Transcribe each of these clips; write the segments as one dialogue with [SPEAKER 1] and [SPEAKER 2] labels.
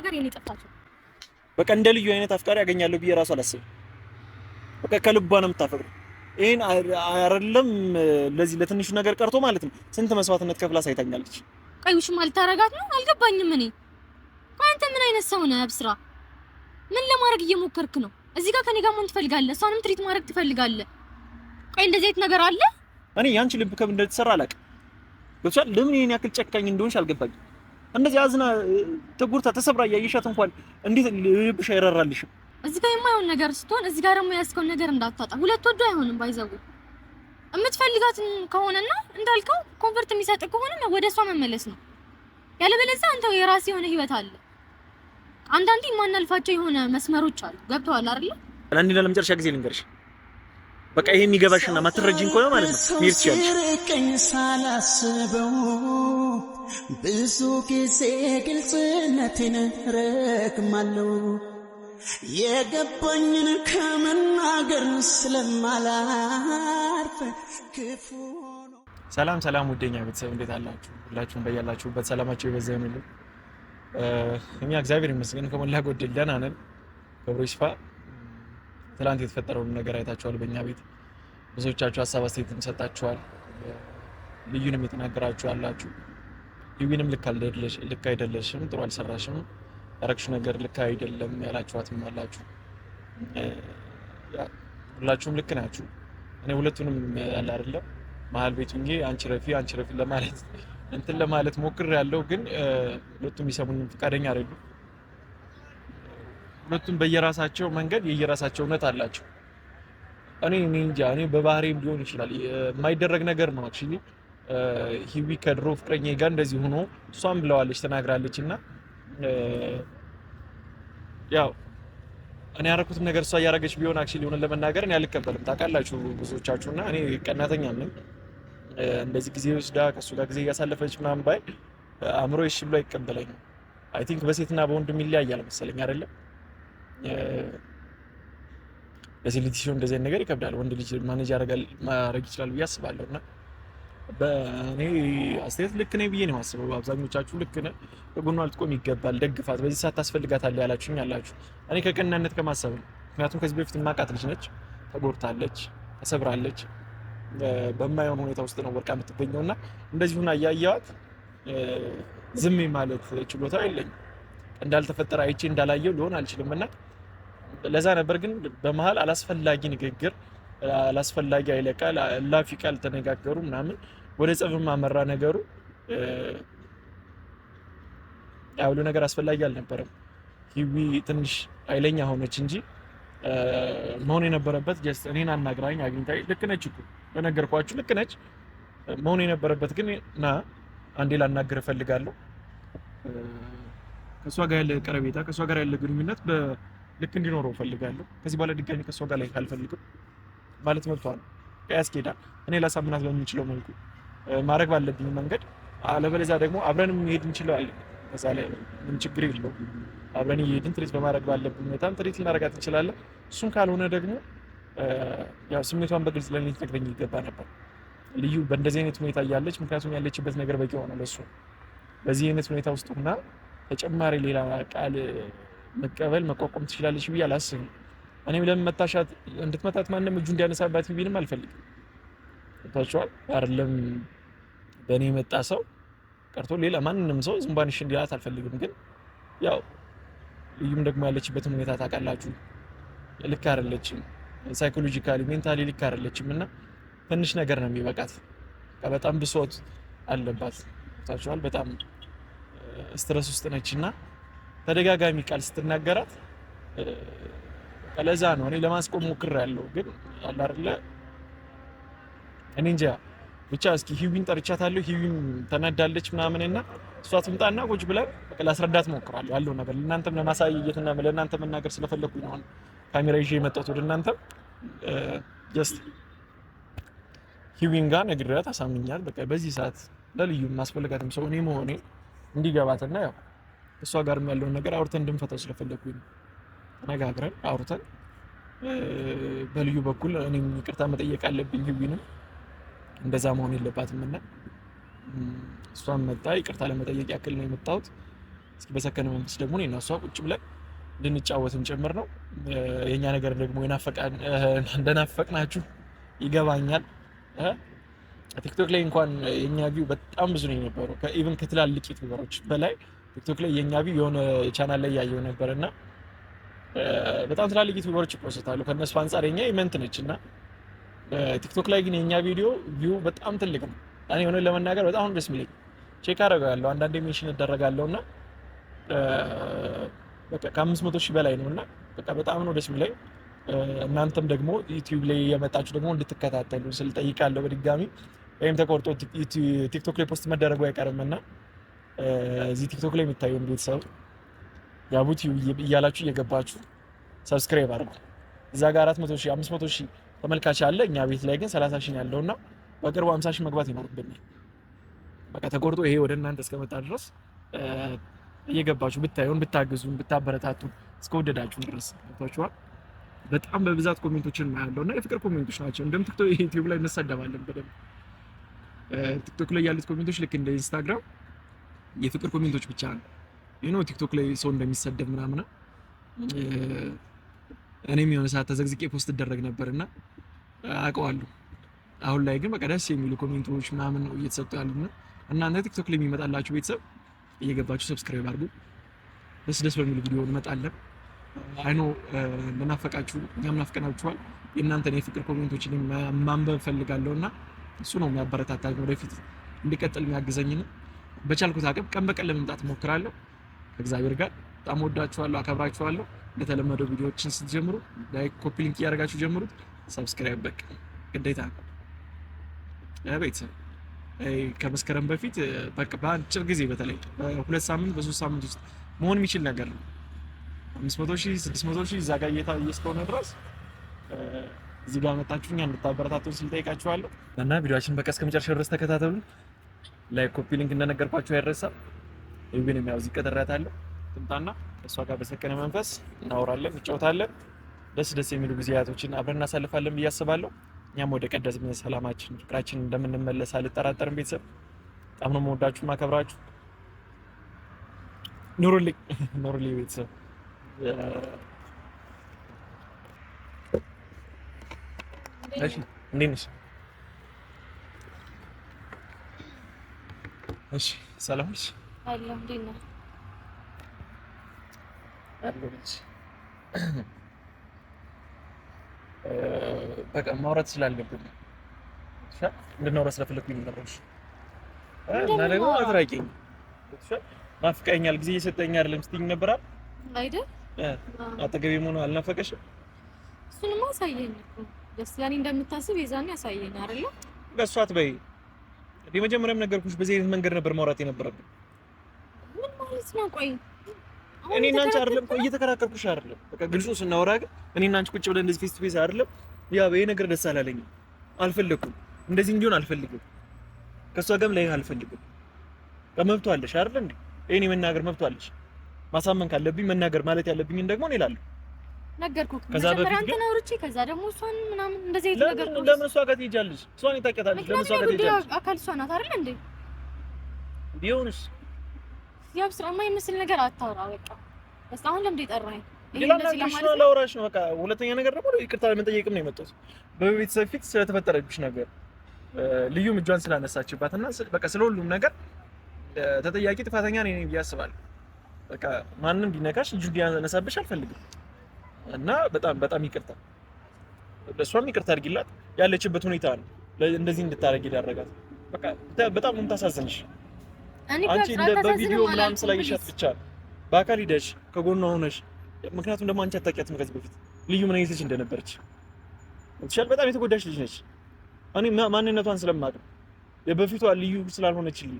[SPEAKER 1] ነገር የኔ ጥፋት ነው።
[SPEAKER 2] በቃ እንደ ልዩ አይነት አፍቃሪ ያገኛለሁ ብዬ ራሱ አላስብም። በቃ ከልቧ ነው የምታፈቅረው። ይሄን አይደለም ለዚህ ለትንሹ ነገር ቀርቶ ማለት ነው ስንት መስዋዕትነት ከፍላ ሳይታኛለች።
[SPEAKER 1] ቆይ ውሽማ ልታረጋት ነው? አልገባኝም እኔ። ቆይ አንተ ምን አይነት ሰው ነህ አብስራ? ምን ለማድረግ እየሞከርክ ነው? እዚህ ጋር ከኔ ጋር መሆን ትፈልጋለህ፣ እሷንም ትሪት ማድረግ ትፈልጋለህ። ቆይ እንደዚህ አይነት ነገር አለ?
[SPEAKER 2] እኔ ያንቺ ልብ ከምን እንደተሰራ አላውቅም። ገብቶሻል? ለምን ይሄን ያክል ጨካኝ እንደሆንሽ አልገባኝም። እንደዚህ አዝና ተጎድታ ተሰብራ እያየሻት እንኳን እንዴት ልብሽ አይራራልሽም?
[SPEAKER 1] እዚህ ጋር የማይሆን ነገር ስትሆን እዚህ ጋር ደግሞ ያስከውን ነገር እንዳታጣ። ሁለት ወዶ አይሆንም ባይዘው። የምትፈልጋትን ከሆነና እንዳልከው ኮንፈርት የሚሰጥ ከሆነ ወደ እሷ መመለስ ነው። ያለበለዚያ አንተ የራስህ የሆነ ህይወት አለ። አንዳንዴ የማናልፋቸው የሆነ መስመሮች አሉ። ገብቶሃል አይደል?
[SPEAKER 2] ለአንዴና ለመጨረሻ ጊዜ ልንገርሽ፣ በቃ ይሄ የሚገባሽና ማትረጂኝ ከሆነ ማለት ነው ሜር ትችያለሽ።
[SPEAKER 3] ሳላስበው ብዙ ጊዜ ግልጽነቴን ረግማለሁ የገባኝን ከመናገር ስለማላርፍ ክፉ ነው።
[SPEAKER 2] ሰላም ሰላም፣ ውደኛ ቤተሰብ እንዴት አላችሁ? ሁላችሁም በያላችሁበት ሰላማችሁ ይበዛ ይሁንልኝ። እኛ እግዚአብሔር ይመስገን ከሞላ ጎደል ደህና ነን። ክብሩ ይስፋ። ትላንት የተፈጠረውን ነገር አይታችኋል። በእኛ ቤት ብዙዎቻችሁ ሀሳብ አስተያየትም ሰጣችኋል። ልዩንም የተናገራችሁ አላችሁ። ልዩንም ልክ አይደለሽም፣ ጥሩ አልሰራሽም፣ ያረግሽው ነገር ልክ አይደለም ያላችኋትም አላችሁ። ሁላችሁም ልክ ናችሁ። እኔ ሁለቱንም ያለ አይደለም መሀል ቤት ሆኜ አንቺ ረፊ ለማለት እንትን ለማለት ሞክሬያለሁ፣ ግን ሁለቱም ይሰሙኝ ፈቃደኛ አይደሉም። ሁለቱም በየራሳቸው መንገድ የየራሳቸው እውነት አላቸው። እኔ እንጃ፣ እኔ በባህሪም ሊሆን ይችላል የማይደረግ ነገር ነው። አክቹሊ ሂዊ ከድሮ ፍቅረኛዬ ጋር እንደዚህ ሆኖ እሷም ብለዋለች ተናግራለች። እና ያው እኔ ያደረኩትን ነገር እሷ እያደረገች ቢሆን አክቹሊ ሆነን ለመናገር እኔ አልቀበልም። ታውቃላችሁ ብዙዎቻችሁ። እና እኔ ቀናተኛ ነኝ። እንደዚህ ጊዜ ወስዳ ከእሱ ጋር ጊዜ እያሳለፈች ምናምን ባይ አእምሮ እሺ ብሎ አይቀበለኝም። አይ ቲንክ በሴትና በወንድም ይለያያል መሰለኝ አይደለም። በዚህ ልጅ ሲሆን እንደዚህ ነገር ይከብዳል። ወንድ ልጅ ማኔጅ ማድረግ ይችላል ብዬ አስባለሁ። እና በእኔ አስተያየት ልክ ነኝ ብዬ ነው የማስበው። አብዛኞቻችሁ ልክ ነህ፣ ከጎኗ ልትቆም ይገባል፣ ደግፋት፣ በዚህ ሰዓት ታስፈልጋታለህ ያላችሁኝ አላችሁ። እኔ ከቀናነት ከማሰብ ነው። ምክንያቱም ከዚህ በፊት የማውቃት ልጅ ነች፣ ተጎድታለች፣ ተሰብራለች፣ በማይሆን ሁኔታ ውስጥ ነው ወርቃ የምትገኘው። እና እንደዚህ ሁና እያየኋት ዝም ማለት ችሎታ የለኝም። እንዳልተፈጠረ አይቼ እንዳላየው ሊሆን አልችልም። እና ለዛ ነበር ግን በመሃል አላስፈላጊ ንግግር፣ አላስፈላጊ ኃይለ ቃል፣ ላፊ ቃል ተነጋገሩ ምናምን ወደ ጸብም አመራ ነገሩ። ያው ሁሉ ነገር አስፈላጊ አልነበረም። ሂዊ ትንሽ ኃይለኛ ሆነች እንጂ መሆን የነበረበት ጀስት እኔን አናግራኝ አግኝታኝ ልክ ነች እኮ በነገርኳችሁ ልክ ነች። መሆን የነበረበት ግን ና አንዴ ላናግር እፈልጋለሁ፣ ከሷ ጋር ያለ ቀረቤታ፣ ከሷ ጋር ያለ ግንኙነት በልክ እንዲኖረው እፈልጋለሁ። ከዚህ በኋላ ድጋሚ ከሷ ጋር ላይ ካልፈልግም ማለት መብቷል፣ ያስኬዳል። እኔ ላሳምናት በምንችለው መልኩ ማድረግ ባለብኝ መንገድ፣ አለበለዚያ ደግሞ አብረን መሄድ እንችላለን። ከዛ ላይ ምን ችግር የለው። አብረን እየሄድን ትሪት በማድረግ ባለብን ሁኔታም ትሪት ልናደርጋት እንችላለን። እሱም ካልሆነ ደግሞ ያው ስሜቷን በግልጽ ለኔ ልትነግረኝ ይገባ ነበር። ልዩ በእንደዚህ አይነት ሁኔታ እያለች፣ ምክንያቱም ያለችበት ነገር በቂ ሆነ ለሱ በዚህ አይነት ሁኔታ ውስጥ ሆና ተጨማሪ ሌላ ቃል መቀበል መቋቋም ትችላለች ብዬ አላስብም። እኔም ለምን መታሻት እንድትመታት ማንም እጁ እንዲያነሳባት ቢልም አልፈልግም። ታውቃለህ አይደለም በእኔ የመጣ ሰው ቀርቶ ሌላ ማንንም ሰው ዝምባንሽ እንዲላት አልፈልግም። ግን ያው ልዩም ደግሞ ያለችበትን ሁኔታ ታውቃላችሁ። ልክ አይደለችም፣ ሳይኮሎጂካሊ ሜንታሊ ልክ አይደለችም። እና ትንሽ ነገር ነው የሚበቃት። በጣም ብሶት አለባት። ታውቃለህ በጣም ስትረስ ውስጥ ነች። እና ተደጋጋሚ ቃል ስትናገራት ለዛ ነው እኔ ለማስቆም ሞክሬያለሁ። ግን አለ አይደለ እኔ እንጃ ብቻ እስኪ ሂዊን ጠርቻታለሁ። ሂዊን ተናዳለች ምናምን እና እሷ ትምጣና ቁጭ ብለን በቃ ላስረዳት ሞክራለሁ ያለው ነገር ለእናንተም ለማሳየትና ለእናንተ መናገር ስለፈለኩኝ ነው ካሜራ ይዤ የመጣሁት ወደ እናንተ። ጀስት ሂዊን ጋር ነግሬያት አሳምኛል። በቃ በዚህ ሰዓት ለልዩ ማስፈልጋትም ሰው እኔ መሆኔ እንዲገባትና ያው እሷ ጋርም ያለውን ነገር አውርተን እንድንፈታው ስለፈለኩኝ ተነጋግረን አውርተን በልዩ በኩል እኔም ይቅርታ መጠየቅ አለብኝ። ሂዊንም እንደዛ መሆን የለባትም። እና እሷም መጣ ይቅርታ ለመጠየቅ ያክል ነው የመጣሁት። እስኪ በሰከነ መንፈስ ደግሞ እኔና እሷ ቁጭ ብለን እንድንጫወትም ጭምር ነው። የኛ ነገር ደግሞ እንደናፈቅናችሁ ይገባኛል። ቲክቶክ ላይ እንኳን የኛ ቪው በጣም ብዙ ነው የነበረው ኢቭን ከትላልቅ ዩቲዩበሮች በላይ ቲክቶክ ላይ የኛ ቪው የሆነ ቻናል ላይ ያየው ነበርና በጣም ትላልቅ ዩቲዩበሮች ይፖስታሉ ከነሱ አንፃር የኛ ኢቨንት ነችና ቲክቶክ ላይ ግን የኛ ቪው በጣም ትልቅ ነው። እኔ ሆነ ለመናገር በጣም ደስ የሚለኝ ቼክ አደርጋለሁ አንዳንዴ ሜንሽን እደረጋለሁና በቃ ከ500,000 በላይ ነውና በቃ በጣም ነው ደስ የሚለኝ። እናንተም ደግሞ ዩቲዩብ ላይ የመጣችሁ ደግሞ እንድትከታተሉ ስል ጠይቃለሁ በድጋሚ። ወይም ተቆርጦ ቲክቶክ ላይ ፖስት መደረጉ አይቀርምና እዚህ ቲክቶክ ላይ የሚታየውን ቤተሰብ ያቡቲ እያላችሁ እየገባችሁ ሰብስክራይብ አድርጉ። እዛ ጋር 400,000 500,000 ተመልካች አለ። እኛ ቤት ላይ ግን 30,000 ያለውና በቅርቡ 50,000 መግባት ይኖርብናል። በቃ ተቆርጦ ይሄ ወደ እናንተ እስከመጣ ድረስ እየገባችሁ ብታዩን ብታግዙን ብታበረታቱ እስከወደዳችሁ ድረስ ታችኋል። በጣም በብዛት ኮሜንቶችን ማያለውና የፍቅር ኮሜንቶች ናቸው። እንደም ቲክቶክ ዩቲዩብ ላይ እንሰደባለን በደንብ። ቲክቶክ ላይ ያሉት ኮሜንቶች ልክ እንደ ኢንስታግራም የፍቅር ኮሜንቶች ብቻ ነው። ቲክቶክ ላይ ሰው እንደሚሰደብ ምናምን እኔም የሆነ ሰዓት ተዘግዝቄ ፖስት ደረግ ነበርና አውቀዋለሁ። አሁን ላይ ግን በቃ ደስ የሚሉ ኮሜንቶች ምናምን ነው እየተሰጡ ያሉና እናንተ ቲክቶክ ላይ የሚመጣላችሁ ቤተሰብ እየገባችሁ ሰብስክራይብ አድርጉ። ደስ በሚሉ ቪዲዮ እንመጣለን። አይኖ ለናፈቃችሁ እኛም ናፍቀናችኋል። የእናንተን የፍቅር ኮሜንቶችን ማንበብ ፈልጋለሁና እሱ ነው የሚያበረታታኝ ወደፊት እንዲቀጥል የሚያግዘኝ ነው። በቻልኩት አቅም ቀን በቀን ለመምጣት እሞክራለሁ። ከእግዚአብሔር ጋር በጣም ወዳችኋለሁ፣ አከብራችኋለሁ። እንደተለመደው ቪዲዮዎችን ስትጀምሩ ላይክ፣ ኮፒ ሊንክ እያደረጋችሁ ጀምሩት። ሰብስክራይብ በቃ ግዴታ ነው ቤተሰብ። ከመስከረም በፊት በቃ በአጭር ጊዜ በተለይ በ2 ሳምንት በ3 ሳምንት ውስጥ መሆን የሚችል ነገር ነው። 500,000 600,000 እዛ ጋር እየታየ እስከሆነ ድረስ እዚህ ጋር መጣችሁ እኛ እንድታበረታቱን ስል ጠይቃችኋለሁ። እና ቪዲዮአችንን በቃ እስከ መጨረሻው ድረስ ተከታተሉ። ላይክ ኮፒ ሊንክ እንደነገርኳችሁ አይረሳም። ኢቭን የሚያው እዚህ ቀጠራታለሁ ትምጣና እሷ ጋር በሰከነ መንፈስ እናወራለን፣ እንጫወታለን። ደስ የሚሉ ጊዜያቶችን አብረን እናሳልፋለን ብዬ አስባለሁ። እኛም ወደ ቀደሰ ሰላማችን ፍቅራችን እንደምንመለስ አልጠራጠርም። ቤተሰብ በጣም ነው የምወዳችሁ ማከብራችሁ። ኑሩልኝ ቤተሰብ። እሺ እንዴት ነሽ? እሺ ሰላም ነሽ?
[SPEAKER 1] አለሁ። እንዴት ነህ?
[SPEAKER 2] አለሁልሽ። በቃ ማውራት ስላለብን እንድናወራ ስለፈለኩኝ ነው። እና ደግሞ አትራቂኝ ናፍቀኛል፣ ጊዜ እየሰጠኝ አይደለም ስትይኝ ነበር አይደል? አጠገቤ መሆኑ አልናፈቀሽም?
[SPEAKER 1] እሱንማ አሳየኝ እኮ ደስ ያኔ እንደምታስብ የዛኔ አሳየኝ አይደል?
[SPEAKER 2] በእሷ አትበይ። መጀመሪያም ነገርኩሽ፣ በዚህ አይነት መንገድ ነበር ማውራት የነበረብን።
[SPEAKER 1] ምን ማለት ነው? ቆይ
[SPEAKER 2] እኔ እና አንቺ አይደለም ቆይ እየተከራከርኩሽ አይደለም። በቃ ግልጹ ስናወራ ግን እኔ እና አንቺ ቁጭ ብለን እንደዚህ ፌስ ቱ ፌስ አይደለም። ያ በይ ነገር ደስ አላለኝም፣ አልፈለኩም፣ እንደዚህ እንዲሆን አልፈልግም፣ ከሷ ጋርም ላይ አልፈልግም። መብቱ አለሽ አይደል እንዴ? እኔ መናገር መብቱ አለሽ። ማሳመን ካለብኝ መናገር ማለት ያለብኝ ደግሞ እኔ እላለሁ።
[SPEAKER 1] ነገርኩህ። መጀመሪያ አንተ ነው ሩጪ፣ ከዛ ደግሞ እሷን ምናምን እንደዚህ አይነት ነገር ነው።
[SPEAKER 2] ለምን እሷ ጋር ትሄጃለሽ? እሷን ይታቀታለሽ። ለምን እሷ ጋር ትሄጃለሽ?
[SPEAKER 1] አካል እሷ ናት አይደል እንዴ?
[SPEAKER 2] ቢሆንስ
[SPEAKER 1] ያው ስራማ የምስል ነገር አታውራ። በቃ በስ አሁን ለምን ይጠራኝ?
[SPEAKER 2] ይሄ እንደዚህ ለማለት ነው ላውራሽ ነው። በቃ ሁለተኛ ነገር ደግሞ ይቅርታ ለመጠየቅም ነው የመጣሁት። በቤተሰብ ፊት ስለተፈጠረብሽ ነገር ልዩ እጇን ስላነሳችባትና በቃ ስለሁሉም ነገር ተጠያቂ ጥፋተኛ ነኝ ብዬ አስባለሁ። በቃ ማንንም ቢነካሽ እጁ ሊያነሳብሽ አልፈልግም እና በጣም ይቅርታ። ለሷም ይቅርታ አድርጊላት። ያለችበት ሁኔታ ነው እንደዚህ እንድታረጊ ያደረጋት። በቃ በጣም ነው የምታሳዝንሽ። አንቺ እንደ በቪዲዮ ምናምን ስላየሻት ብቻ በአካል ሂደሽ ከጎኗ ሆነሽ፣ ምክንያቱም ደግሞ አንቺ አታውቂያትም ከዚህ በፊት ልዩ ምን አይነት ልጅ እንደነበረች ብቻል። በጣም የተጎዳሽ ልጅ ነች። እኔ ማንነቷን ስለማውቅ የበፊቷ ልዩ ስላልሆነችልኝ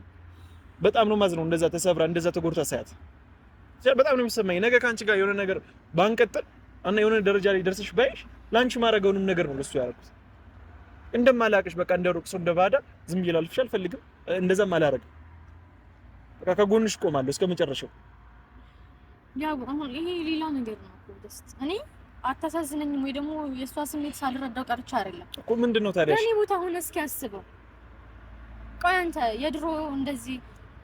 [SPEAKER 2] በጣም ነው ማዝነው። እንደዛ ተሰብራ እንደዛ ተጎድታ ሳያት በጣም ነው የሚሰማኝ። ነገ ካንቺ ጋር የሆነ ነገር ባንቀጥል እና የሆነ ደረጃ ላይ ደርሰሽ ባይሽ ላንቺ ማረገውንም ነገር ነው ለሱ ያደረኩት። እንደማላቅሽ በቃ እንደሩቅ ሰው እንደባዳ ዝም ይላልፍሽ አልፈልግም። እንደዛም አላረግም። በቃ ከጎንሽ ቆማለሁ እስከመጨረሻው።
[SPEAKER 1] ያው አሁን ይሄ ሌላ ነገር ነው እኮ ደስ እኔ አታሳዝነኝም ወይ ደግሞ የሷ ስሜት ሳልረዳው ቀርቻ አይደለም
[SPEAKER 2] እኮ። ምንድነው ታዲያ?
[SPEAKER 1] እኔ ቦታ ሆነ እስኪ አስበው። ቆይ አንተ የድሮ እንደዚህ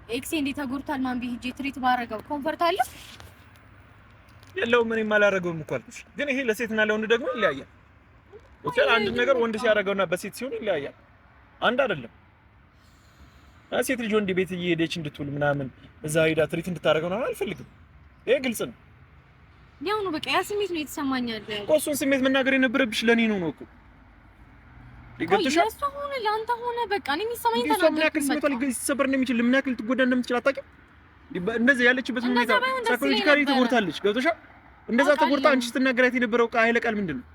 [SPEAKER 1] ኤክሴ እንዴት ተጎድቷል ማን ቢሄጂ ትሪት ባረጋው ኮንፈርት አለ
[SPEAKER 2] የለውም ምንም አላረገውም እኮ አልኩሽ ግን ይሄ ለሴትና ለወንድ ደግሞ ይለያያል ወጣ አንድ ነገር ወንድ ሲያረጋውና በሴት ሲሆን ይለያያል አንድ አይደለም ሴት ልጅ ወንድ ቤት እየሄደች እንድትውል ምናምን እዛ ሄዳ ትሪት እንድታረጋው ነው አልፈልግም ይሄ ግልጽ ነው
[SPEAKER 1] ያው ነው በቃ ያ ስሜት ነው የተሰማኛል
[SPEAKER 2] እሱን ስሜት መናገር የነበረብሽ ለኔ ነው እኮ
[SPEAKER 1] ይገጥሻል እሱ ሆነ ለአንተ ሆነ በቃ እኔ የሚሰማኝ ተናገር
[SPEAKER 2] ምን ያክል ስሜቷ ሊሰበር እንደሚችል ምን ያክል ልትጎዳ እንደምትችል አታውቂም እንደዚህ ያለችበት ሁኔታ ሳይኮሎጂካሊ ተጎድታለች ገብቶሻል እንደዛ ተጎድታ አንቺ ስትናገራት የነበረው ኃይለ ቃል ምንድነው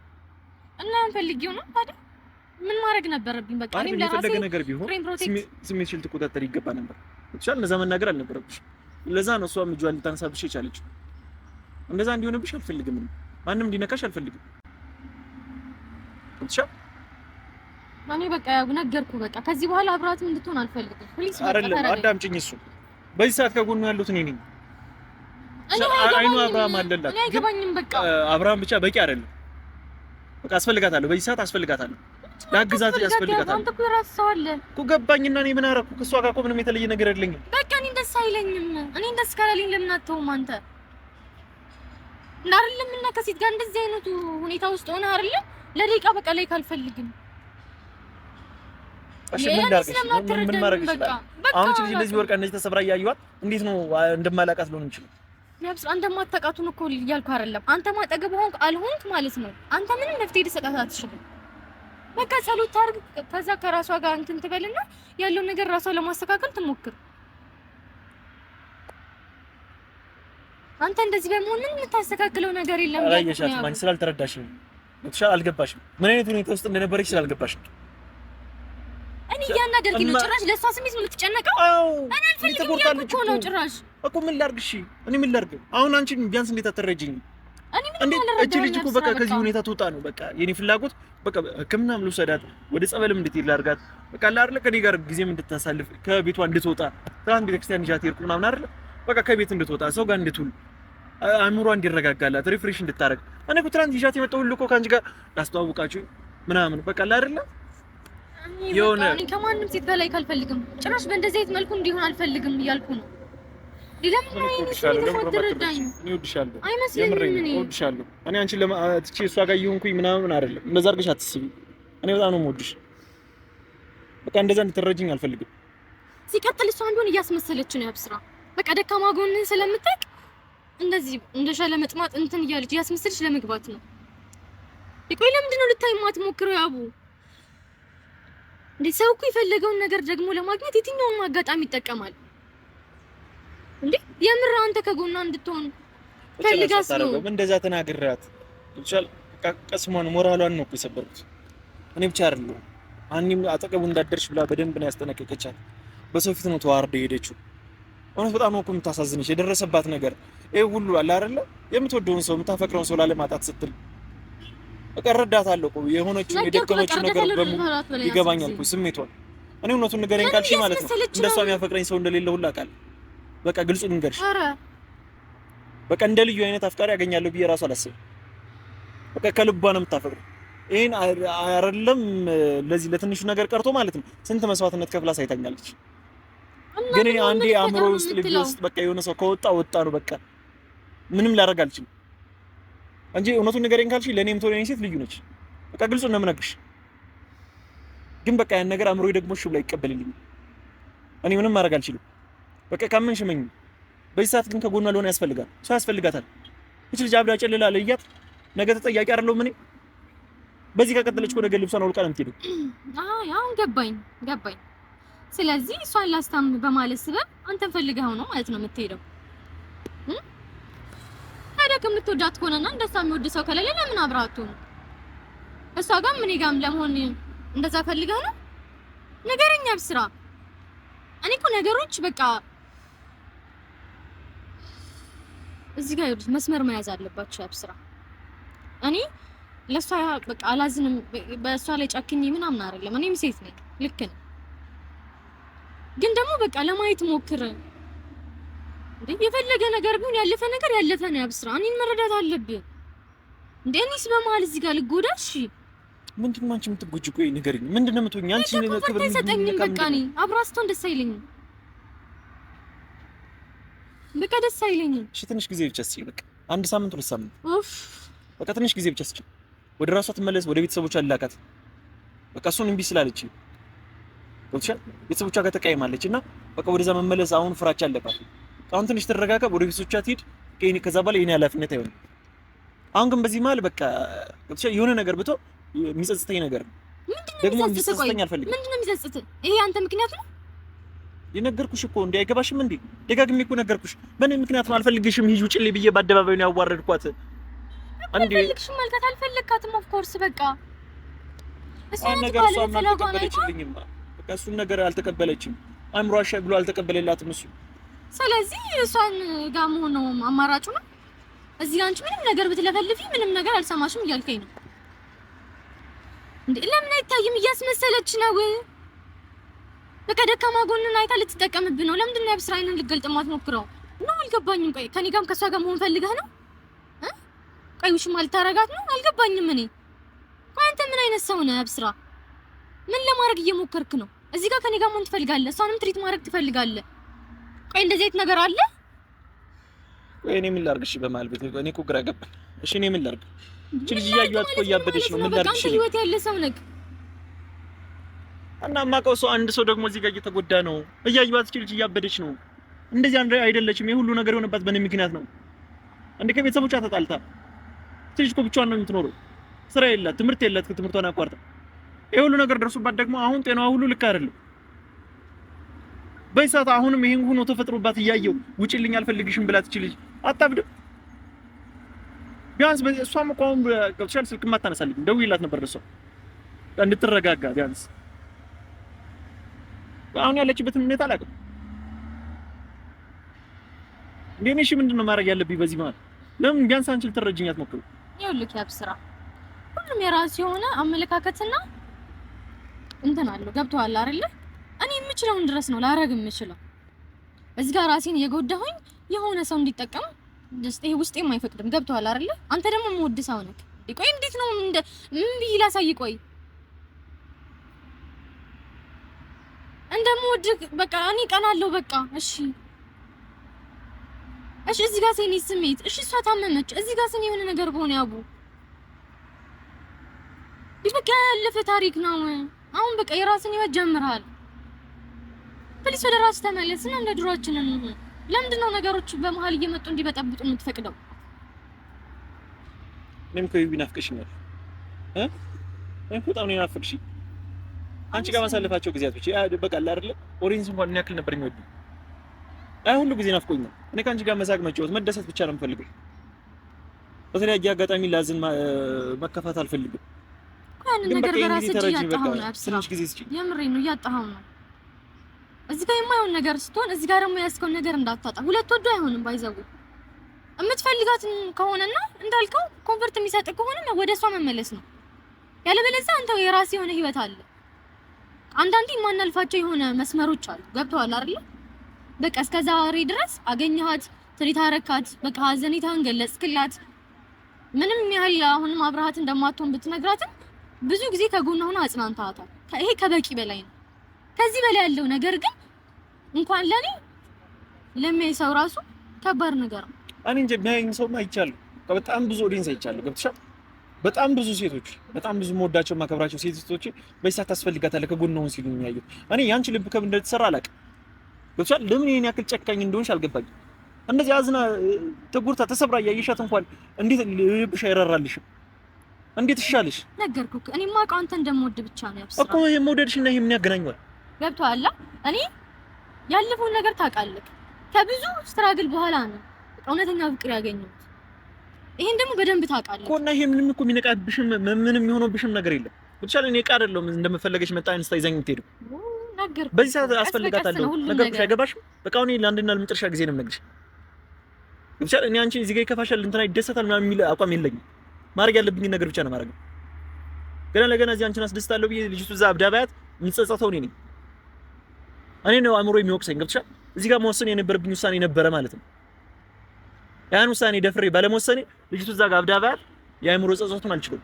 [SPEAKER 1] እና አንፈልጊው ነው ታዲያ ምን ማድረግ ነበረብኝ በቃ እኔም ለራሴ
[SPEAKER 2] ነገር ቢሆን ስሜትሽን ልትቆጣጠር ይገባ ነበር ገብቶሻል እንደዛ መናገር አልነበረብሽ ለዛ ነው እሷም እጇን ልታነሳብሽ የቻለችው እንደዛ እንዲሆንብሽ አልፈልግም ማንም እንዲነካሽ አልፈልግም ገብቶሻል
[SPEAKER 1] ማኔ በቃ ያው ነገርኩ በቃ ከዚህ በኋላ አብራትም እንድትሆን አልፈልግም ፕሊስ
[SPEAKER 2] አይደለም አዳምጪኝ እሱ በዚህ ሰዓት ከጎኑ ያሉት እኔ ነኝ አይኑ አብርሃም አለላት
[SPEAKER 1] እኔ አይገባኝም በቃ
[SPEAKER 2] አብርሃም ብቻ በቂ አይደለም በቃ አስፈልጋታለሁ በዚህ ሰዓት አስፈልጋታለሁ ላግዛት ያስፈልጋታል
[SPEAKER 1] አንተ እኮ ራስ ሰው አለ
[SPEAKER 2] እኮ ገባኝና እኔ ምን አደረኩ ከሷ ጋር እኮ ምንም የተለየ ነገር የለኝም
[SPEAKER 1] በቃ እኔ ደስ አይለኝም እኔ ደስ ካላለኝ ለምን አትተውም አንተ አይደለም እና ከሴት ጋር እንደዚህ አይነቱ ሁኔታ ውስጥ ሆነ አይደለም ለደቂቃ በቃ ላይ ካልፈልግም
[SPEAKER 2] እሺ ምን ማድረግ ይችላል አሁን ልጅ እንደዚህ ወርቃ እንደዚህ ተሰብራ ያያዩት እንዴት ነው እንደማላቃት ሊሆን ይችላል
[SPEAKER 1] ነብስ አንተ ማጣቃቱን እኮ ይያልኩ አይደለም አንተ ማጠገብ ሆንክ አልሆንክ ማለት ነው አንተ ምንም መፍትሄ ልሰጣት አትችልም በቃ ጸሎት ታርግ ከዛ ከራሷ ጋር እንትን ትበልና ያለው ነገር ራሷ ለማስተካከል ትሞክር አንተ እንደዚህ በመሆን ምን የምታስተካክለው ነገር የለም
[SPEAKER 2] አላየሻት ማን ስላልተረዳሽኝ ብትሻል አልገባሽም ምን አይነት ሁኔታ ውስጥ እንደነበረች ስላልገባሽም
[SPEAKER 1] እኔ ያናደርኩኝ ነው ጭራሽ ለሷ ስሜት ምን ልትጨነቀው እኔ አልፈልግም እኮ ነው ጭራሽ
[SPEAKER 2] እኮ ምን ላድርግ እሺ እኔ ምን ላድርግ አሁን አንቺን ቢያንስ እንዴት አትረጂኝ
[SPEAKER 1] እኔ ምን
[SPEAKER 2] እቺ ልጅ እኮ በቃ ከዚህ ሁኔታ ትወጣ ነው በቃ የኔ ፍላጎት በቃ ህክምናም ልውሰዳት ወደ ጸበልም እንድትሄድ ላድርጋት በቃ አይደለ ከኔ ጋር ጊዜም እንድታሳልፍ ከቤቷ እንድትወጣ ትናንት ቤተክርስቲያን ይዣት ሄድኩ ምናምን አይደለ በቃ ከቤት እንድትወጣ ሰው ጋር እንድትውል አእምሯ እንዲረጋጋላት ሪፍሬሽ እንድታረግ እኔ እኮ ትናንት ይዣት የመጣው ሁሉ እኮ ካንቺ ጋር ላስተዋውቃችሁ ምናምን በቃ አይደለ
[SPEAKER 1] የሆነ እኔ ከማንም ሴት ጋር ላይ ካልፈልግም ጭራሽ በእንደዚህ አይነት መልኩ እንዲሆን አልፈልግም እያልኩ ነው ለምን ነው
[SPEAKER 2] እወድሻለሁ እወድሻለሁ እኔ አንቺን ለማጥቼ እሷ ጋር ይሁንኩኝ ምናምን አይደለም እንደዛ አድርገሽ አትስቢ እኔ በጣም ነው የምወድሽ በቃ እንደዛ እንድትረጂኝ አልፈልግም
[SPEAKER 1] ሲቀጥል እሷ እንደሆነ እያስመሰለች ነው ያብስራ በቃ ደካማ ጎንን ስለምታውቅ እንደዚህ እንደሻለ መጥማት እንትን እያለች እያስመሰለች ለመግባት ነው ይቆይ ለምንድን ነው ልታይ ማትሞክረው ያቡ እንዴ ሰው እኮ የፈለገውን ነገር ደግሞ ለማግኘት የትኛውንም አጋጣሚ ይጠቀማል እንዴ የምር አንተ ከጎኗ እንድትሆን ፈልጋስ ነው
[SPEAKER 2] እንደዛ ተናግራት ይቻል ቀስሟን ሞራሏን ነው የሰበርኩት እኔ ብቻ አይደለም አንኒም አጠገቡ እንዳደርሽ ብላ በደንብ ነው ያስጠነቀቀቻት በሰው ፊት ነው ተዋርደ ሄደችው እውነት በጣም ነው የምታሳዝንሽ የደረሰባት ነገር ይሄ ሁሉ አለ አይደለ የምትወደውን ሰው የምታፈቅረውን ሰው ላለማጣት ስትል እቀረዳታለሁ እኮ የሆነችው የደከመችው ነገር በሙሉ ይገባኛል እኮ ስሜቷን እኔ እውነቱን ንገረኝ ካልሽ ማለት ነው እንደሷ የሚያፈቅረኝ ሰው እንደሌለ ሁሉ አውቃለሁ በቃ ግልጹ ንገርሽ በቃ እንደ ልዩ አይነት አፍቃሪ ያገኛለሁ ብዬ ራሱ አላስብም በቃ ከልቧ ነው የምታፈቅረው ይሄን አይደለም ለዚህ ለትንሹ ነገር ቀርቶ ማለት ነው ስንት መስዋዕትነት ከፍላ ሳይታኛለች ግን አንዴ አእምሮ ውስጥ ልብ ውስጥ በቃ የሆነ ሰው ከወጣ ነው በቃ ምንም ላደርግ አልችልም እንጂ እውነቱን ንገረኝ ካልሽ ለኔም ተወለኝ ሴት ልዩ ነች በቃ ግልጹ ነው የምነግርሽ ግን በቃ ያን ነገር አእምሮዬ ደግሞ እሺ ብላ ይቀበልልኝ እኔ ምንም ማድረግ አልችልም በቃ ካመንሽ መኝ በዚህ ሰዓት ግን ከጎኗ ለሆነ ያስፈልጋል ሰው ያስፈልጋታል እቺ ልጅ አብዳ ጨልላ ለያት ነገ ተጠያቂ አይደለም ምን በዚህ ከቀጠለች እኮ ነገ ልብሷን አውልቃ ነው የምትሄደው
[SPEAKER 1] አሁን ገባኝ ስለዚህ እሷን ላስታም በማለት ስበብ አንተን ፈልገው ነው ማለት ነው የምትሄደው ታዲያ ከምትወዳት ከሆነና እንደሷ የሚወድ ሰው ከሌለ ለምን አብራቱ ነው እሷ ጋር ምን ይጋም ለመሆን እንደዛ ፈልገው ነው ነገረኛ ብስራ እኔ እኮ ነገሮች በቃ እዚህ ጋር ይኸውልሽ መስመር መያዝ አለባቸው ያብስራ እኔ ለሷ በቃ አላዝንም በሷ ላይ ጫክኝ ምናምን አይደለም እኔም ሴት ነኝ ልክ ነኝ ግን ደግሞ በቃ ለማየት ሞክር እንዴ የፈለገ ነገር ቢሆን ያለፈ ነገር ያለፈ ነው ያብስራ እኔን መረዳት አለብህ እንዴ እኔስ በመሀል እዚህ ጋር ልጎዳሽ
[SPEAKER 2] ምንድነው አንቺ የምትጎጂው ቆይ ንገሪኝ ምንድነው የምትሆኚ አንቺ
[SPEAKER 1] ነው ክብር ሰጠኝ በቃ እኔ አብራስቶ እንደስ አይለኝም በቃ ደስ አይለኝም።
[SPEAKER 2] እሺ ትንሽ ጊዜ ብቻ እስኪ በቃ 1 ሳምንት 2 ሳምንት
[SPEAKER 1] ኡፍ
[SPEAKER 2] በቃ ትንሽ ጊዜ ብቻ እስኪ ወደ ራሷ ትመለስ፣ ወደ ቤተሰቦቿ አላቃት። በቃ እሱን እምቢ ስላለች ወጥቻል ቤተሰቦቿ ጋር ተቀያይማለች እና በቃ ወደዛ መመለስ አሁን ፍራቻ አለባት። አሁን ትንሽ ተረጋጋ፣ ወደ ቤተሰቦቿ ትሄድ። ከዛ በኋላ የኔ ኃላፊነት አይሆንም። አሁን ግን በዚህ መሀል በቃ ወጥቻል የሆነ ነገር ብቶ የሚጸጽተኝ ነገር ደግሞ የሚጸጽተኝ አልፈልግም።
[SPEAKER 1] ምንድነው የሚጸጽት? ይሄ አንተ ምክንያት ነው?
[SPEAKER 2] የነገርኩሽ እኮ እንዴ አይገባሽም እንዴ? ደጋግሜ እኮ ነገርኩሽ። በእኔ ምክንያት ነው አልፈልግሽም ሂጂ ውጭልኝ ብዬ በአደባባይ ነው ያዋረድኳት። አንዴ
[SPEAKER 1] አልፈልግሽም ማለት አልፈልግካትም። ኦፍ ኮርስ በቃ
[SPEAKER 2] እሷን ነገር እሷን አልተቀበለችልኝም። በቃ እሱን ነገር አልተቀበለችም። አእምሮሽ ብሎ አልተቀበለላትም እሱ።
[SPEAKER 1] ስለዚህ እሷን ጋር መሆን ነው አማራጩ ነው። እዚህ አንቺ ምንም ነገር ብትለፈልፊ ምንም ነገር አልሰማሽም እያልከኝ ነው እንዴ? ለምን አይታይም? እያስመሰለች ነው። በቃ ደካማ ጎንን አይታ ልትጠቀምብህ ነው። ለምንድን ነው የአብስራ አይንን ልትገልጥ የማትሞክረው? ነው አልገባኝም። ቆይ ከኔ ጋርም ከሷ ጋር መሆን ፈልገህ ነው? ቆይ ውሽማ ልታረጋት ነው? አልገባኝም እኔ። ቆይ አንተ ምን አይነት ሰው ነህ አብስራ? ምን ለማድረግ እየሞከርክ ነው? እዚህ ጋር ከኔ ጋር መሆን ትፈልጋለህ፣ እሷንም ትሪት ማድረግ ትፈልጋለህ። ቆይ እንደዚህ አይነት ነገር አለ?
[SPEAKER 2] ቆይ እኔ ምን ላድርግ? እሺ በመሀል ቤት እኔ እኮ ግራ ገባኝ። እሺ እኔ ምን ላድርግ? እቺ ልጅ እያየኋት እኮ እያበደች ነው። ምን ላድርግ? እሺ
[SPEAKER 1] ህይወት ያለ ሰው ነህ
[SPEAKER 2] እና የማውቀው ሰው አንድ ሰው ደግሞ እዚህ ጋር እየተጎዳ ነው። እያየኋት እቺ ልጅ እያበደች ነው። እንደዚህ አንድ አይደለችም። ይሄ ሁሉ ነገር የሆነባት በእኔ ምክንያት ነው። እንደ ከቤተሰቦቿ ተጣልታ እቺ ልጅ እኮ ብቻዋን ነው የምትኖረው። ስራ የላት፣ ትምህርት የላት፣ ትምህርቷን አቋርጣ ይሄ ሁሉ ነገር ደርሶባት ደግሞ አሁን ጤናዋ ሁሉ ልክ አይደለም። በይሳት አሁንም ይሄን ሆኖ ተፈጥሮባት እያየው ውጪልኝ አልፈልግሽም ብላት እቺ ልጅ አታብድ። ቢያንስ እሷም እኮ አሁን ገብቶሻል፣ ስልክ ማታነሳልኝ ደውዬላት ነበር ለሷ እንድትረጋጋ ቢያንስ አሁን ያለችበትን ሁኔታ አላውቅም። እንደኔ እሺ ምንድነው ማድረግ ያለብኝ በዚህ ማለት? ለምን ቢያንስ አንቺ ልትረጅኝ አትሞክሩ?
[SPEAKER 1] ይኸውልህ ያብስራ ሁሉም የራሱ የሆነ አመለካከትና እንትን አለው። ገብቶሃል አይደለ? እኔ የምችለውን ድረስ ነው ላረግ የምችለው። እዚህ ጋር ራሴን እየጎዳሁኝ የሆነ ሰው እንዲጠቀም ደስታ ይሄ ውስጤም አይፈቅድም። ገብቶሃል አይደለ? አንተ ደግሞ የምወድ ሰው ነህ። ቆይ እንዴት ነው ምን ብዬ ላሳይ? ቆይ እንደምወድህ በቃ እኔ ቀናለሁ። በቃ እሺ እሺ እዚህ ጋር የኔ ስሜት እሺ፣ እሷ ታመመች። እዚህ ጋር የሆነ ነገር በሆነ ያቡ በቃ ያለፈ ታሪክ ነው። አሁን በቃ የራስን ህይወት ጀምረሃል። ፕሊስ ወደ ራስህ ተመለስና እንደ ድሮአችን እንሁን። ለምንድን ነው ነገሮች በመሀል እየመጡ እንዲበጠብጡ የምትፈቅደው?
[SPEAKER 2] እኔም እኮ ቢናፍቅሽኛል እኔም በጣም ነው የናፈቅሽኝ። አንቺ ጋር ማሳለፋቸው ጊዜያቶች በቃ አይደለ ኦሬንጅ እንኳን ምን ያክል ነበር የሚወዱ ሁሉ ጊዜ ናፍቆኛል። እኔ ከአንቺ ጋር መሳቅ፣ መጫወት፣ መደሰት ብቻ ነው የምፈልገው። በተለያየ አጋጣሚ ላዝን መከፋት አልፈልግም።
[SPEAKER 1] ያን ነገር በራስህ እያጣኸው ነው አብስራ።
[SPEAKER 2] ትንሽ ጊዜ እስኪ
[SPEAKER 1] የምሬን ነው እያጣኸው ነው። እዚህ ጋር የማይሆን ነገር ስትሆን እዚህ ጋር ደግሞ ያስከውን ነገር እንዳታጣ። ሁለት ወዶ አይሆንም ባይዘው የምትፈልጋትን ከሆነና እንዳልከው ኮንፈርት የሚሰጥ ከሆነ ወደ እሷ መመለስ ነው። ያለበለዚያ አንተ የራስህ የሆነ ህይወት አለ። አንዳንዴ የማናልፋቸው የሆነ መስመሮች አሉ። ገብቶሃል አይደል? በቃ እስከ ዛሬ ድረስ አገኘሃት፣ ትሪት አረካት፣ በቃ ሀዘኔታን ገለጽክላት። ምንም ያህል አሁንም አብረሃት እንደማትሆን ብትነግራትም ብዙ ጊዜ ከጎኗ ሆና አጽናንታታል። ይሄ ከበቂ በላይ ነው። ከዚህ በላይ ያለው ነገር ግን እንኳን ለኔ ለሚያይ ሰው ራሱ ከባድ ነገር ነው።
[SPEAKER 2] እኔ እንጂ የሚያየኝ ሰው አይቻለሁ። በጣም ብዙ ኦዲየንስ አይቻለሁ። ገብቶሻል? በጣም ብዙ ሴቶች፣ በጣም ብዙ የምወዳቸው የማከብራቸው ሴቶች በይሳት ታስፈልጋታለህ ከጎኗ ሆን ሲሉኝ የሚያየው እኔ ያንቺ ልብ ከምን እንደተሰራ አላውቅም። ገብቶሻል? ለምን ይሄን ያክል ጨካኝ እንደሆንሽ አልገባኝም። እንደዚህ አዝና ተጎድታ ተሰብራ እያየሻት እንኳን እንዴት ልብሽ አይራራልሽም? እንዴት ይሻልሽ?
[SPEAKER 1] ነገርኩህ። እኔ ማውቀው አንተ እንደምወድ ብቻ ነው ያብስራ
[SPEAKER 2] እኮ። ይሄ መውደድሽና ይሄ ምን ያገናኘዋል?
[SPEAKER 1] ገብቶሃል? እኔ ያለፈውን ነገር ታውቃለህ። ከብዙ ስትራግል በኋላ ነው እውነተኛ ፍቅር ያገኘሁት። ይሄን ደግሞ በደንብ ታውቃለህ
[SPEAKER 2] እኮ። እና ይሄ ምንም እኮ የሚነቃብሽም ምንም የሚሆነውብሽም ነገር የለም። ብቻ እኔ ቃ አይደለም እንደምፈልገሽ መጣ አንስታ ይዘኝ የምትሄደው
[SPEAKER 1] ነገርኩህ።
[SPEAKER 2] በዚህ ሰዓት አስፈልጋታለሁ። ነገርኩሽ፣ አይገባሽም? በቃ እኔ ለአንድና ለመጨረሻ ጊዜ ነው የምነግርሽ። ብቻ እኔ አንቺ እዚህ ጋር ይከፋሻል እንትና ይደሰታል ምናምን የሚል አቋም የለኝም። ማድረግ ያለብኝ ነገር ብቻ ነው ማድረግ። ገና ለገና እዚህ አንቺን አስደስታለሁ ብዬ ልጅቱ እዛ አብዳባያት የምትጸጸተው እኔ ነኝ። እኔ ነው አእምሮ የሚወቅሰኝ። ገብቶሻል? እዚህ ጋር መወሰን የነበረብኝ ውሳኔ ነበረ ማለት ነው። ያን ውሳኔ ደፍሬ ባለመወሰኔ ልጅቱ እዛ ጋር አብዳባያት የአእምሮ ጸጸቱን አልችልም።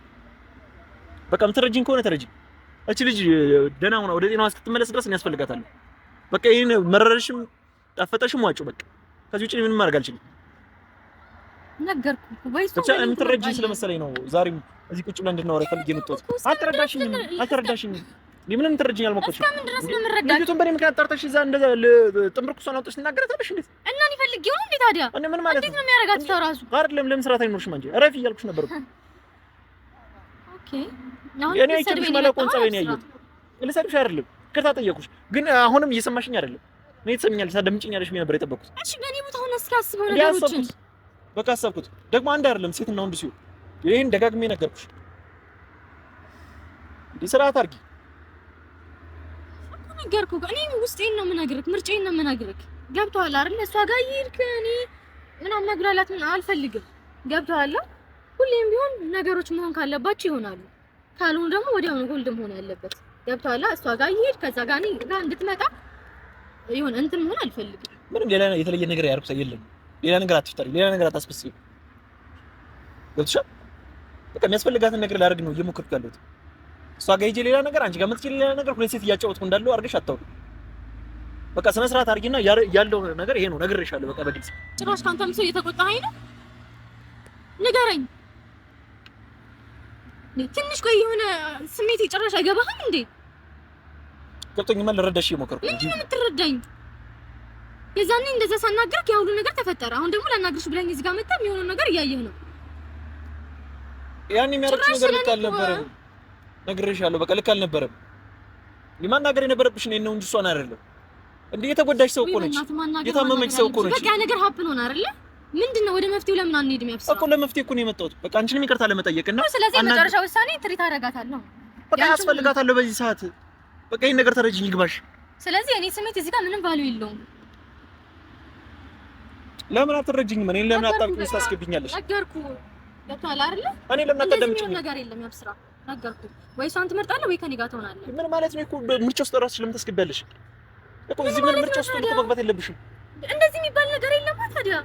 [SPEAKER 2] በቃ የምትረጂኝ ከሆነ ተረጂ። እቺ ልጅ ደህና ሆና ወደ ጤናዋ እስክትመለስ ድረስ እኔ ያስፈልጋታለሁ። በቃ ይሄን መረረሽም ጣፈጠሽም ዋጩ። በቃ ከዚህ ውጪ ምንም ማድረግ አልችልም።
[SPEAKER 1] ነገርኩህ ወይስ
[SPEAKER 2] ብቻ የምትረጂኝ ስለመሰለኝ ነው ዛሬም እዚህ ቁጭ ብለን እንድናወራ ፈልጌ የመጣሁት። አልተረዳሽኝም። ምንም ትረጂኝ አልሞከርሽም።
[SPEAKER 1] እስከምን ድረስ ነው የምረዳሽ?
[SPEAKER 2] ልጅቱን በእኔ ምክንያት ጠርተሽ እዛ እንደዛ ጥምርኩሷን አውጥተሽ ትናገራታለሽ እንዴ?
[SPEAKER 1] እና እኔ ፈልጌው ነው እንዴ ታዲያ?
[SPEAKER 2] እኔ ምን ማለት ነው?
[SPEAKER 1] እንዴት ነው የሚያረጋት ተራሱ?
[SPEAKER 2] አይደለም ለምን ስርዓት አይኖርሽም አንቺ? እረፊ እያልኩሽ ነበር እኮ።
[SPEAKER 1] ኦኬ
[SPEAKER 2] እኔ አይቼሽ መለቆን ጸበይ ነው ያየሁት። ልሰድብሽ አይደለም ይቅርታ ጠየቁሽ፣ ግን አሁንም እየሰማሽኝ አይደለም። እኔ ትሰሚኛለሽ፣ ታደምጪኛለሽ ብዬሽ ነበር የጠበኩት።
[SPEAKER 1] እሺ በእኔ ቦታ ሆነ እስኪ አስበው ነገሮችን።
[SPEAKER 2] በቃ አሰብኩት። ደግሞ አንድ አይደለም ሴትና ወንድ ሲሆን ይሄን ደጋግሜ ነገርኩሽ። እንዴ ስርዓት አድርጊ
[SPEAKER 1] እኮ ነገርኩህ። እኔ ውስጤን ነው የምነግርህ፣ ምርጫዬን ነው የምነግርህ። ገብቶሃል አይደል? እሷ ጋር ይሄድክ እኔ ምናምን መጉላላት አልፈልግም። ገብቶሃል? ሁሌም ቢሆን ነገሮች መሆን ካለባቸው ይሆናሉ፣ ካልሆነ ደግሞ ወዲያውኑ ጎልድ መሆን ያለበት። ገብቶሃል? እሷ ጋር ይሄድ ከዛ ጋር እኔ ጋር እንድትመጣ ይሁን እንትን መሆን አልፈልግም።
[SPEAKER 2] ምንም ሌላ የተለየ ነገር ያርኩት የለም። ሌላ ነገር አትፍጠሪ፣ ሌላ ነገር አታስመስይ። ገብቶሻል? በቃ የሚያስፈልጋትን ነገር ላደርግ ነው እየሞከርኩ ያለሁት። እሷ ጋር ሂጅ ሌላ ነገር፣ አንቺ ጋር መጥቼ ሌላ ነገር፣ ሁለት ሴት እያጫወትኩ እንዳለው አድርገሽ አታውሪ። በቃ ስነ ስርዓት አድርጊና ያለው ነገር ይሄ ነው ነግሬሻለሁ። በቃ በግልጽ
[SPEAKER 1] ጭራሽ ካንተም ሰው እየተቆጣኸኝ ነው። ንገረኝ። ትንሽ ቆይ፣ የሆነ ስሜት ጭራሽ አይገባህም እንዴ?
[SPEAKER 2] ገብቶኛል። ልረዳሽ እየሞከርኩ ነው።
[SPEAKER 1] ምንድን ነው የምትረዳኝ? የዛኔ እንደዛ ሳናግርክ ያ ሁሉ ነገር ተፈጠረ። አሁን ደግሞ ላናግርሽ ብለኝ እዚህ ጋር መጣ። የሚሆነው ነገር እያየህ ነው።
[SPEAKER 2] ያን የሚያረክሽ ነገር ልክ አልነበረም። ነግሬሻለሁ። በቃ ልክ አልነበረም። ማናገር የነበረብሽ ነው እንጂ እሷን አይደለም። እንዴ የተጎዳሽ ሰው እኮ ነች፣ የታመመች ሰው እኮ ነች።
[SPEAKER 1] በቃ ነገር ሀፕን ሆነ አይደለ? ምንድነው ወደ መፍትሄው ለምን አንሄድም? ያብሳ
[SPEAKER 2] እኮ ለመፍትሄ እኮ ነው የመጣሁት። በቃ አንቺንም ይቅርታ ለመጠየቅና
[SPEAKER 1] ስለዚህ የመጨረሻ ውሳኔ ትሪት አደርጋታለሁ።
[SPEAKER 2] በቃ ያስፈልጋታለሁ በዚህ ሰዓት። በቃ ይሄን ነገር ተረጅኝ ይግባሽ።
[SPEAKER 1] ስለዚህ እኔ ስሜት እዚህ ጋር ምንም ቫልዩ የለውም።
[SPEAKER 2] ለምን አትረጅኝም? እኔ ለምን አጣብቂኝ ውስጥ ታስገብኛለሽ?
[SPEAKER 1] ነገርኩህ። ገብቶሃል አይደለ?
[SPEAKER 2] እኔ ለምን አታደምጪኝ?
[SPEAKER 1] ነገር የለም ያብስራ። ነገርኩህ። ወይ እሷን ትመርጣለህ ወይ ከኔ ጋር ትሆናለህ።
[SPEAKER 2] ምን ማለት ነው? እኮ ምርጫ ውስጥ ራስሽ ለምን ታስገቢያለሽ? እኮ እዚህ ምን ምርጫ ውስጥ መግባት የለብሽም።
[SPEAKER 1] እንደዚህ የሚባል ነገር የለም ታዲያ።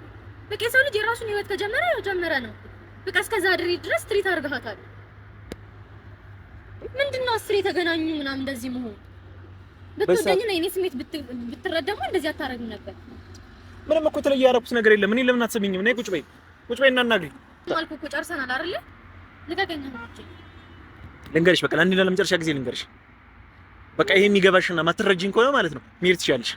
[SPEAKER 1] በቃ የሰው ልጅ የራሱን ህይወት ከጀመረ ጀመረ ነው። በቃ እስከዛ ድረስ ትሪት አድርገሃታል። ምንድነው አስሬ የተገናኙ ምናምን እንደዚህ መሆን? ብትወደኝና የኔ ስሜት ብትረዳማ እንደዚህ አታረግም ነበር።
[SPEAKER 2] ምንም እኮ የተለየ ያደረኩት ነገር የለም። እኔ ለምን አትሰሚኝም? እኔ ቁጭ በይ እና እናግሪ
[SPEAKER 1] ማልኩ እኮ ጨርሰናል አይደለ? ልቀቀኝ ነው
[SPEAKER 2] ልንገርሽ። በቃ ለአንዴና ለመጨረሻ ጊዜ ልንገርሽ። በቃ ይሄ የሚገባሽና ማትረጂኝ ከሆነ ማለት ነው መሄድ ትችያለሽ።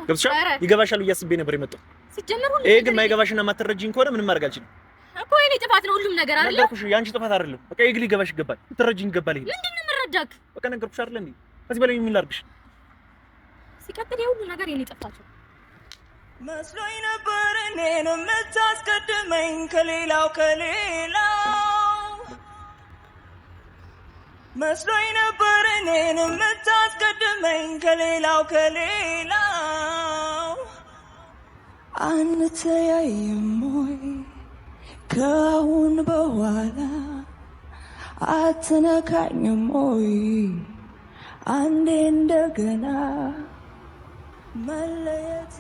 [SPEAKER 2] ገብቶሻል? ይገባሻል ብዬ አስቤ ነበር የመጣው።
[SPEAKER 1] ሲጀመር ሁሉ
[SPEAKER 2] ይሄ ግን ማይገባሽና ማትረጂኝ ከሆነ ምንም ማድረግ አልችልም
[SPEAKER 1] እኮ። የኔ ጥፋት ነው ሁሉም ነገር አይደለ?
[SPEAKER 2] ነገርኩሽ። ያንቺ ጥፋት አይደለም። በቃ ይሄ ግን ሊገባሽ ይገባል። ትረጂኝ ይገባል። ይሄ
[SPEAKER 1] ምንድነው የምረዳክ?
[SPEAKER 2] በቃ ነገርኩሽ አይደል እንዴ? ከዚህ በላይ ምን ላድርግሽ?
[SPEAKER 1] ሲቀጥል የሁሉ ነገር የኔ ጥፋት ነው
[SPEAKER 3] መስሎኝ ነበር እኔን የምታስቀድመኝ ከሌላው መስሎኝ ነበር እኔን የምታስቀድመኝ ከሌላው አንተያይም ወይ ከአሁን በኋላ አትነካኝም ወይ አንዴ እንደገና መለየት